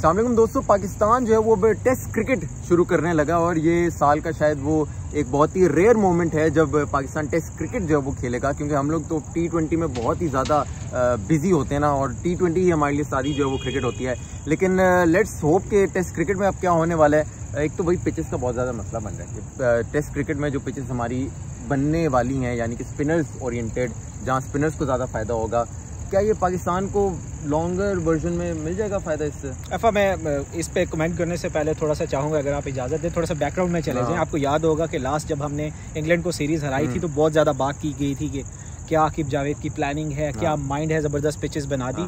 अस्सलाम वालेकुम दोस्तों, पाकिस्तान जो है वो टेस्ट क्रिकेट शुरू करने लगा और ये साल का शायद वो एक बहुत ही रेयर मोमेंट है जब पाकिस्तान टेस्ट क्रिकेट जो है वो खेलेगा, क्योंकि हम लोग तो T20 में बहुत ही ज़्यादा बिजी होते हैं ना, और T20 ही हमारे लिए सारी जो है वो क्रिकेट होती है। लेकिन लेट्स होप कि टेस्ट क्रिकेट में अब क्या होने वाला है। एक तो वही पिचेस का बहुत ज़्यादा मसला बन रहा है कि टेस्ट क्रिकेट में जो पिचेस हमारी बनने वाली हैं, यानी कि स्पिनर्स ओरिएंटेड, जहाँ स्पिनर्स को ज़्यादा फ़ायदा होगा, क्या ये पाकिस्तान को लॉन्गर वर्जन में मिल जाएगा फ़ायदा इससे? अफा, मैं इस पे कमेंट करने से पहले थोड़ा सा चाहूँगा, अगर आप इजाज़त दें, थोड़ा सा बैकग्राउंड में चले जाएं। आपको याद होगा कि लास्ट जब हमने इंग्लैंड को सीरीज़ हराई थी तो बहुत ज़्यादा बात की गई थी कि क्या आकिब जावेद की प्लानिंग है, क्या माइंड है, ज़बरदस्त पिचेस बना दी।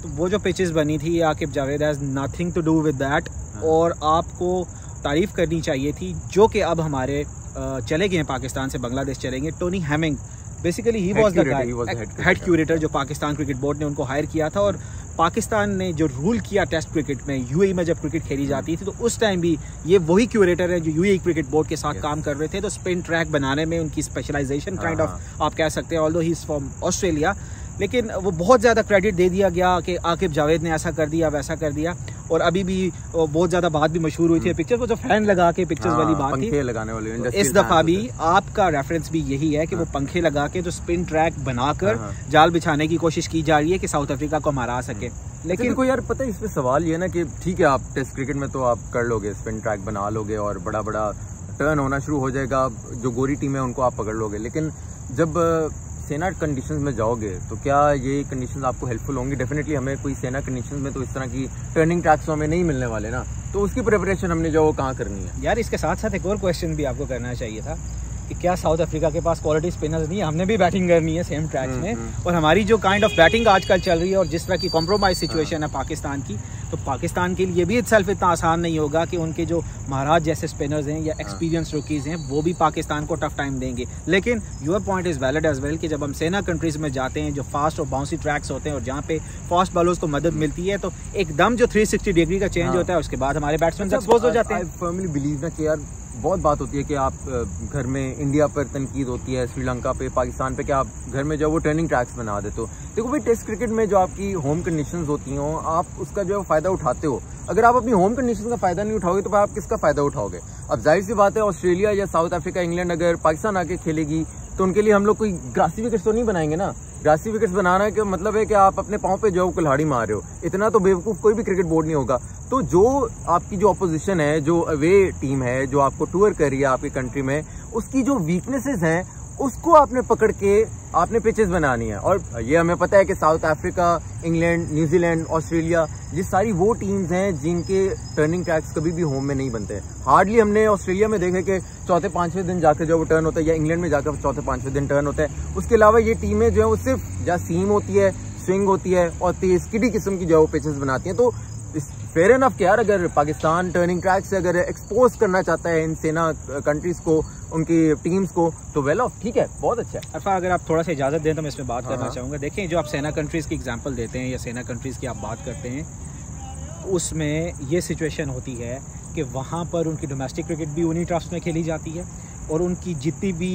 तो वो जो पिचेस बनी थी, Aqib Javed has nothing to do with that, और आपको तारीफ़ करनी चाहिए थी, जो कि अब हमारे चले गए हैं पाकिस्तान से, बांग्लादेश चलेंगे। Tony Hemming basically he was the guy, head curator, जो पाकिस्तान क्रिकेट बोर्ड ने उनको हायर किया था। और पाकिस्तान ने जो रूल किया टेस्ट क्रिकेट में, यूएई में जब क्रिकेट खेली जाती थी, तो उस टाइम भी ये वही क्यूरेटर है जो यूएई क्रिकेट बोर्ड के साथ काम कर रहे थे। तो स्पिन ट्रैक बनाने में उनकी स्पेशलाइजेशन काइंड ऑफ आप कह सकते हैं, although he is from Australia, लेकिन वो बहुत ज़्यादा क्रेडिट दे दिया गया कि आकिब जावेद ने ऐसा कर दिया, वैसा कर दिया। और अभी भी बहुत ज़्यादा बात भी मशहूर हुई थी पिक्चर्स, वो जो फैन लगा के पिक्चर्स वाली बात थी, लगाने वाले इस दफ़ा भी आपका रेफरेंस भी यही है कि वो पंखे लगा के जो स्पिन ट्रैक बनाकर जाल बिछाने की कोशिश की जा रही है कि साउथ अफ्रीका को हरा सके। लेकिन को यार पता है, इसमें सवाल ये ना कि ठीक है, आप टेस्ट क्रिकेट में तो आप कर लोगे, स्पिन ट्रैक बना लोगे और बड़ा बड़ा टर्न होना शुरू हो जाएगा, जो गोरी टीम है उनको आप पकड़ लोगे। लेकिन जब सेना कंडीशंस में जाओगे तो क्या ये कंडीशंस आपको हेल्पफुल होंगी? डेफिनेटली हमें कोई सेना कंडीशंस में तो इस तरह की टर्निंग ट्रैक्स हमें नहीं मिलने वाले ना, तो उसकी प्रिपरेशन हमने जो वो कहाँ करनी है यार। इसके साथ साथ एक और क्वेश्चन भी आपको करना चाहिए था कि क्या साउथ अफ्रीका के पास क्वालिटी स्पिनर्स नहीं है? हमने भी बैटिंग करनी है सेम ट्रैक्स में, और हमारी जो काइंड ऑफ बैटिंग आजकल चल रही है और जिस तरह की कॉम्प्रोमाइज सिचुएशन है पाकिस्तान की, तो पाकिस्तान के लिए भी इत्सेल्फ इतना आसान नहीं होगा कि उनके जो महाराज जैसे स्पिनर्स हैं या एक्सपीरियंस रुकीज हैं वो भी पाकिस्तान को टफ टाइम देंगे। लेकिन your point is valid as well कि जब हम सेना कंट्रीज में जाते हैं, जो फास्ट और बाउंसी ट्रैक्स होते हैं और जहाँ पे फास्ट बॉलर्स को मदद मिलती है, तो एकदम जो 360 डिग्री का चेंज होता है, उसके बाद हमारे बैट्समैन एक्सपोज हो जाते हैं। आई फर्मली बिलीव ना कि यार बहुत बात होती है कि आप घर में इंडिया पर तनकीद होती है, श्रीलंका पे, पाकिस्तान पे, क्या आप घर में जो वो टर्निंग ट्रैक्स बना देते हो। देखो भाई, टेस्ट क्रिकेट में जो आपकी होम कंडीशंस होती हो, आप उसका जो फायदा उठाते हो। अगर आप अपनी होम कंडीशंस का फायदा नहीं उठाओगे तो आप किसका फायदा उठाओगे? अब जाहिर सी बात है, ऑस्ट्रेलिया या साउथ अफ्रीका, इंग्लैंड अगर पाकिस्तान आके खेलेगी तो उनके लिए हम लोग कोई ग्रासी विकेट्स तो नहीं बनाएंगे ना। ग्रासी विकेट्स बनाना का मतलब है कि आप अपने पाँव पे जो कुल्हाड़ी मार रहे हो, इतना तो बेवकूफ़ कोई भी क्रिकेट बोर्ड नहीं होगा। तो जो आपकी जो अपोजिशन है, जो अवे टीम है, जो आपको टूर कर रही है आपकी कंट्री में, उसकी जो वीकनेसेस हैं उसको आपने पकड़ के आपने पिचेस बनानी है। और ये हमें पता है कि south Africa, England, New Zealand, Australia, ये सारी वो टीम्स हैं जिनके टर्निंग ट्रैक्स कभी भी होम में नहीं बनते। हार्डली हमने ऑस्ट्रेलिया में देखे कि चौथे पांचवें दिन जाकर जो वो टर्न होता है, या इंग्लैंड में जाकर चौथे पांचवें दिन टर्न होता है। उसके अलावा ये टीमें जो है वो सिर्फ जहाँ सीम होती है, स्विंग होती है और तेज किडी किस्म की जो वो पिचेस बनाती हैं। तो फेयर एनफ कि यार, अगर पाकिस्तान टर्निंग ट्रैक से अगर एक्सपोज करना चाहता है इन सेना कंट्रीज को, उनकी टीम्स को, तो वेल ऑफ, ठीक है, बहुत अच्छा है। अफा, अगर आप थोड़ा सा इजाजत दें तो मैं इसमें बात करना चाहूँगा। देखिए, जो आप सेना कंट्रीज की एग्जांपल देते हैं या सेना कंट्रीज की आप बात करते हैं, उसमें ये सिचुएशन होती है कि वहाँ पर उनकी डोमेस्टिक क्रिकेट भी उन्हीं ट्रफ्स में खेली जाती है, और उनकी जितनी भी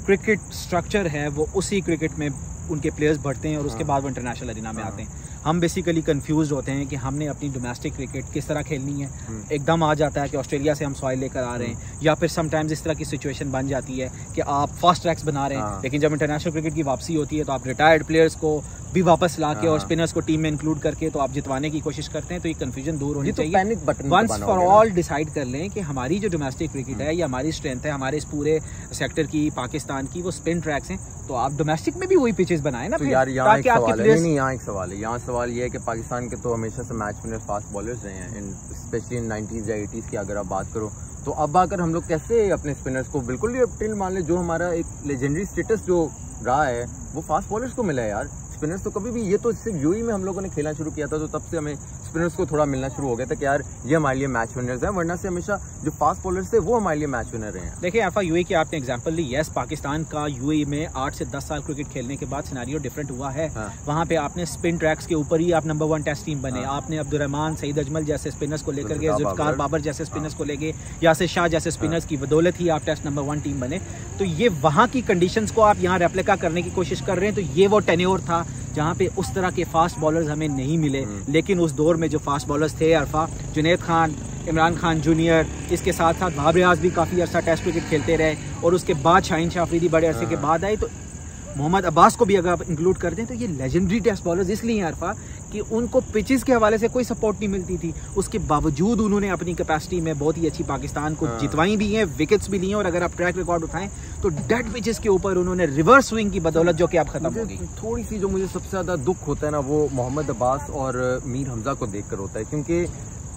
क्रिकेट स्ट्रक्चर है वो उसी क्रिकेट में उनके प्लेयर्स बढ़ते हैं और उसके बाद वो इंटरनेशनल अरीना में आते हैं। हम बेसिकली कंफ्यूज होते हैं कि हमने अपनी डोमेस्टिक क्रिकेट किस तरह खेलनी है। एकदम आ जाता है कि ऑस्ट्रेलिया से हम सॉइल लेकर आ रहे हैं, या फिर समटाइम्स इस तरह की सिचुएशन बन जाती है कि आप फास्ट ट्रैक्स बना रहे हैं, लेकिन जब इंटरनेशनल क्रिकेट की वापसी होती है तो आप रिटायर्ड प्लेयर्स को भी वापस ला के और स्पिनर्स को टीम में इंक्लूड करके तो आप जितवाने की कोशिश करते हैं। तो ये कंफ्यूजन दूर होनी चाहिए। वंस फॉर ऑल डिसाइड कर लें कि हमारी जो डोमेस्टिक क्रिकेट है या हमारी स्ट्रेंथ है, हमारे इस पूरे सेक्टर की, पाकिस्तान की, वो स्पिन ट्रैक्स हैं, तो आप डोमेस्टिक में भी वही पिचेस बनाए ना। तो यार यहाँ एक सवाल है, नहीं, यहाँ एक सवाल है। यहाँ सवाल ये है कि पाकिस्तान के तो हमेशा से मैच विनर फास्ट बॉलर्स रहे हैं, स्पेशली इन 90s या 80s की अगर आप बात करो, तो अब आकर हम लोग कैसे अपने स्पिनर्स को, बिल्कुल भी टिल मान ले, जो हमारा एक लेजेंडरी स्टेटस जो रहा है वो फास्ट बॉलर्स को मिला है यार। स्पिनर्स तो कभी भी, ये तो सिर्फ यूएई में हम लोगों ने खेलना शुरू किया था, तो तब से हमें स्पिनर्स को थोड़ा मिलना शुरू हो गया था कि यार ये हमारे लिए मैच विनर्स हैं, वरना से हमेशा जो फास्ट बॉलर्स थे वो हमारे लिए मैच विनर रहे हैं। देखिए आफा, यूएई की आपने एग्जांपल ली, यस, पाकिस्तान का यूएई में 8 से 10 साल क्रिकेट खेलने के बाद सिनेरियो डिफरेंट हुआ है। वहाँ पे आपने स्पिन ट्रैक्स के ऊपर ही आप नंबर 1 टेस्ट टीम बने। आपने अब्दुर्रहमान, सईद अजमल जैसे स्पिनर्स को लेकर गए, जुल्फकार बाबर जैसे स्पिनर्स को ले गए, यासिर शाह जैसे स्पिनर्स की बदौलत ही आप टेस्ट नंबर 1 टीम बने। तो ये वहाँ की कंडीशंस को आप यहाँ रेप्लिका करने की कोशिश कर रहे हैं, तो ये वो टेन्योर था जहाँ पे उस तरह के फास्ट बॉलर्स हमें नहीं मिले। लेकिन उस दौर में जो फास्ट बॉलर्स थे अरफा, जुनैद खान, इमरान खान जूनियर, इसके साथ साथ वहाब रियाज भी काफ़ी अर्सा टेस्ट क्रिकेट खेलते रहे, और उसके बाद शाहीन शाह अफरीदी बड़े अरसे के बाद आए। तो मोहम्मद अब्बास को भी अगर आप इंक्लूड कर दें तो ये लेजेंडरी टेस्ट बॉलर्स इसलिए हैं अरफा कि उनको पिचेस के हवाले से कोई सपोर्ट नहीं मिलती थी, उसके बावजूद उन्होंने अपनी कैपेसिटी में बहुत ही अच्छी पाकिस्तान को जितवाई भी हैं, विकेट्स भी ली हैं। और अगर आप ट्रैक रिकॉर्ड उठाएं तो डेड पिचेस के ऊपर उन्होंने रिवर्स स्विंग की बदौलत जो कि आप खत्म हो गई। थोड़ी सी जो मुझे सबसे ज़्यादा दुख होता है ना वो मोहम्मद अब्बास और मीर हमजा को देख कर होता है, क्योंकि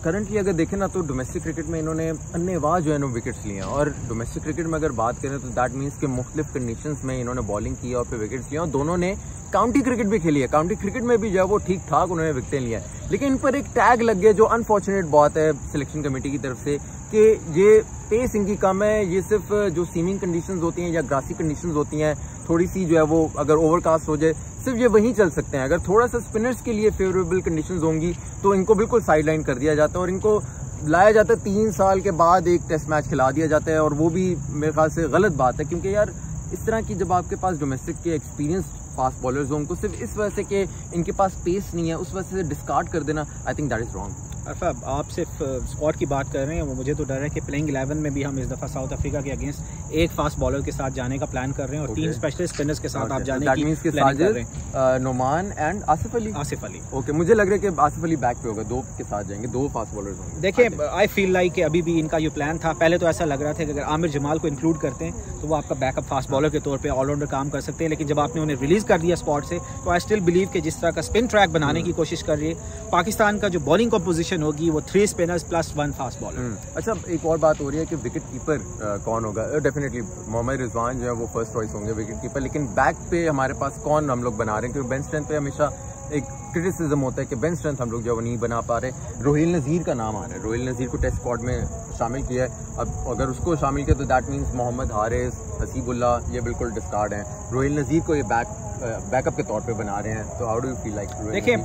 करंटली अगर देखें ना तो डोमेस्टिक क्रिकेट में इन्होंने अन्यवाह जो है ना विकेट्स लिए हैं। और डोमेस्टिक क्रिकेट में अगर बात करें तो दैट मीन्स के मुख्तलिफ कंडीशंस में इन्होंने बॉलिंग की और फिर विकेट्स लिए, और दोनों ने काउंटी क्रिकेट भी खेली है। काउंटी क्रिकेट में भी जो है वो ठीक ठाक उन्होंने विकेटें लिया है, लेकिन इन पर एक टैग लग गया जो अनफॉर्चुनेट बात है सिलेक्शन कमेटी की तरफ से कि ये पेस इनकी कम है। ये सिर्फ जो सीमिंग कंडीशंस होती हैं या ग्रासी कंडीशंस होती हैं, थोड़ी सी जो है वो अगर ओवरकास्ट हो जाए सिर्फ ये वहीं चल सकते हैं। अगर थोड़ा सा स्पिनर्स के लिए फेवरेबल कंडीशंस होंगी तो इनको बिल्कुल साइडलाइन कर दिया जाता है और इनको लाया जाता है 3 साल के बाद एक टेस्ट मैच खिला दिया जाता है। और वो भी मेरे ख्याल से गलत बात है, क्योंकि यार इस तरह की जब आपके पास डोमेस्टिक के एक्सपीरियंस फास्ट बॉलर्स हो उनको सिर्फ इस वजह से कि इनके पास पेस नहीं है उस वजह से डिस्कार्ड कर देना, I think that is wrong. Arfa, आप सिर्फ स्क्वाड की बात कर रहे हैं, वो मुझे तो डर है कि प्लेइंग 11 में भी हम इस दफ़ा साउथ अफ्रीका के अगेंस्ट एक फास्ट बॉलर के साथ जाने का प्लान कर रहे हैं और 3 स्पेशलिस्ट स्पिनर्स के साथ आप जाने की प्लानिंग कर रहे हैं। नोमान एंड आसिफ अली। ओके, मुझे लग रहा है कि आसिफ अली बैक पे होगा, 2 के साथ जाएंगे, 2 फास्ट बॉलर्स होंगे। देखिए, आई फील लाइक कि अभी भी इनका जो प्लान था, पहले तो ऐसा लग रहा था कि अगर आमिर जमाल को इंक्लूड करते हैं तो वो आपका बैकअप फास्ट बॉलर के तौर पे ऑलराउंडर काम कर सकते हैं। लेकिन जब आपने उन्हें रिलीज कर दिया स्क्वाड से तो आई स्टिल बिलीव कि जिस तरह का स्पिन ट्रैक बनाने की कोशिश कर रही है पाकिस्तान का जो बॉलिंग कॉम्पोजिशन होगी वो 3 स्पिनर्स प्लस 1 फास्ट बॉलर। अच्छा, एक और बात हो रही है कि विकेट कीपर कौन होगा। डेफिनेटली मोहम्मद रिजवान जो है वो फर्स्ट चॉइस होंगे विकेट कीपर, लेकिन बैक पे हमारे पास कौन हम लोग बना रहे हैं, क्योंकि बेंच स्ट्रेंथ पे हमेशा एक क्रिटिसिज्म होता है कि बेंच स्ट्रेंथ हम लोग जो नहीं बना पा रहे। रोहिल नज़ीर का नाम आ रहा है, रोहिल नज़ीर को टेस्ट स्क्वाड में शामिल किया है। अब अगर उसको शामिल किया तो दैट मीन्स मोहम्मद हारिस, हसीबुल्लाह ये बिल्कुल डिस्कार्ड हैं। रोहिल नज़ीर को ये बैकअप के तौर पे बना रहे हैं, तो how do you feel like? देखिए,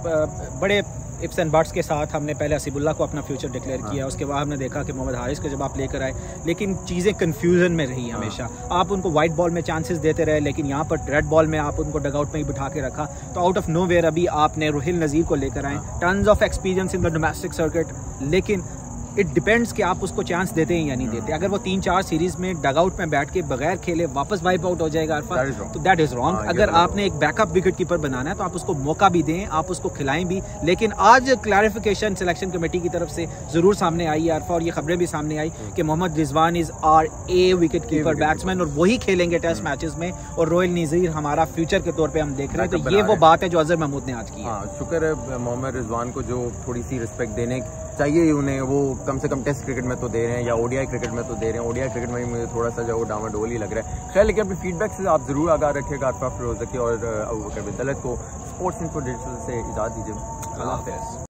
बड़े इप्स एंड बट्स के साथ हमने पहले हसीबुल्लाह को अपना फ्यूचर डिक्लेयर किया, उसके बाद हमने देखा कि मोहम्मद हारिस को जब आप लेकर आए, लेकिन चीज़ें कन्फ्यूजन में रही हमेशा। आप उनको वाइट बॉल में चांसेस देते रहे, लेकिन यहाँ पर रेड बॉल में आप उनको डगआउट में ही बिठा के रखा। तो आउट ऑफ नोवेयर अभी आपने रोहिल नज़ीर को लेकर आए, tons of experience in the domestic circuit, लेकिन इट डिपेंड्स कि आप उसको चांस देते हैं या नहीं देते। अगर वो 3-4 सीरीज में डगआउट में बैठ के बगैर खेले वापस वाइप आउट हो जाएगा अरफा, तो दैट इज रॉन्ग। अगर आपने एक बैकअप विकेट कीपर बनाना है तो आप उसको मौका भी दें, आप उसको खिलाएं भी। लेकिन आज क्लैरिफिकेशन सिलेक्शन कमेटी की तरफ से जरूर सामने आई है अरफा, और ये खबरें भी सामने आई कि Mohammad Rizwan is are a wicket keeper batsman और वही खेलेंगे टेस्ट मैचेस में, और रोहिल नज़ीर हमारा फ्यूचर के तौर पर हम देख रहे हैं। तो ये वो बात है जो अजहर महमूद ने आज की। शुक्र है मोहम्मद रिजवान को जो थोड़ी सी रिस्पेक्ट देने चाहिए उन्हें, वो कम से कम टेस्ट क्रिकेट में तो दे रहे हैं या ओडीआई क्रिकेट में तो दे रहे हैं। ओडीआई क्रिकेट में मुझे थोड़ा सा जो डामाडोल ही लग रहा है। खैर, लेकिन अपने फीडबैक से आप जरूर आगाह रखिएगा। अरफा फिरोजकी और अबू बकर बिन तलत को स्पोर्ट्स इन्फो डिजिटल से इजाज़त दीजिए। अल्लाह हाफ़िज़।